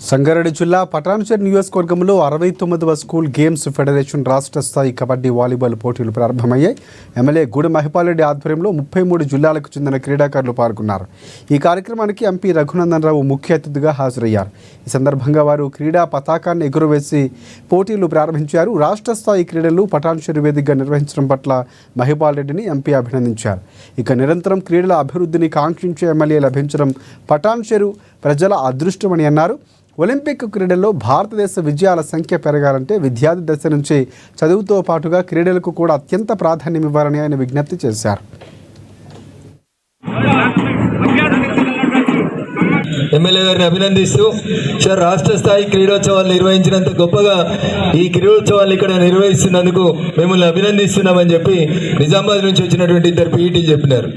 సంగారెడ్డి జిల్లా పటాన్చెరు నియోజకవర్గంలో 69వ school games federation రాష్ట్ర స్థాయి కబడ్డీ వాలీబాల్ పోటీలు ప్రారంభమయ్యాయి. ఎమ్మెల్యే గూడెం మహిపాల్రెడ్డి ఆధ్వర్యంలో 33 జిల్లాలకు చెందిన క్రీడాకారులు పాల్గొన్నారు. ఈ కార్యక్రమానికి ఎంపీ రఘునందన్ రావు ముఖ్య అతిథిగా హాజరయ్యారు. ఈ సందర్భంగా వారు క్రీడా పతాకాన్ని ఎగురవేసి పోటీలు ప్రారంభించారు. రాష్ట్ర స్థాయి క్రీడలు పటాన్చెరు వేదికగా నిర్వహించడం పట్ల మహిపాల్రెడ్డిని ఎంపీ అభినందించారు. ఇక నిరంతరం క్రీడల అభివృద్ధిని కాంక్షించే ఎమ్మెల్యే లభించడం పటాన్చెరు ప్రజల అదృష్టమని అన్నారు. ఒలింపిక్ క్రీడల్లో భారతదేశ విజయాల సంఖ్య పెరగాలంటే విద్యార్థి దశ నుంచి చదువుతో పాటుగా క్రీడలకు కూడా అత్యంత ప్రాధాన్యం ఇవ్వాలని ఆయన విజ్ఞప్తి చేశారు. ఎమ్మెల్యే గారిని అభినందిస్తూ సార్ రాష్ట్ర స్థాయి క్రీడోత్సవాలు నిర్వహించినంత గొప్పగా ఈ క్రీడోత్సవాలు ఇక్కడ నిర్వహిస్తున్నందుకు మిమ్మల్ని అభినందిస్తున్నామని చెప్పి నిజామాబాద్ నుంచి వచ్చినటువంటి ఇద్దరు పీఈటీలు చెప్పినారు.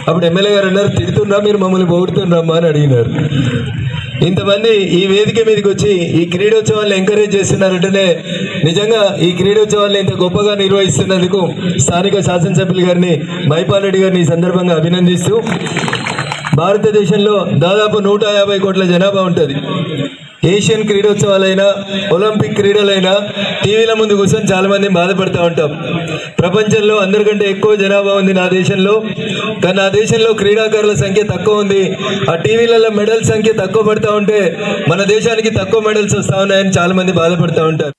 అప్పుడు ఎమ్మెల్యే గారు అన్నారు, తిడుతున్నా మీరు మమ్మల్ని పొగుడుతున్నారమ్మా అని అడిగినారు. ఇంతమంది ఈ వేదిక మీదకి వచ్చి ఈ క్రీడోత్సవాలను ఎంకరేజ్ చేస్తున్నారంటేనే నిజంగా ఈ క్రీడోత్సవాలను ఇంత గొప్పగా నిర్వహిస్తున్నందుకు స్థానిక శాసనసభ్యులు గారిని మహిపాల్రెడ్డి గారిని ఈ సందర్భంగా అభినందిస్తూ భారతదేశంలో దాదాపు 150 కోట్ల జనాభా ఉంటుంది. ఏషియన్ క్రీడోత్సవాలైనా ఒలింపిక్ క్రీడలైనా టీవీల ముందు కూర్చొని చాలా మంది బాధపడుతూ ఉంటాం. ప్రపంచంలో అందరికంటే ఎక్కువ జనాభా ఉంది నా దేశంలో, కానీ నా దేశంలో క్రీడాకారుల సంఖ్య తక్కువ ఉంది. ఆ టీవీలలో మెడల్ సంఖ్య తక్కువ పడుతూ ఉంటే మన దేశానికి తక్కువ మెడల్స్ వస్తూ ఉన్నాయని చాలా మంది బాధపడుతూ ఉంటారు.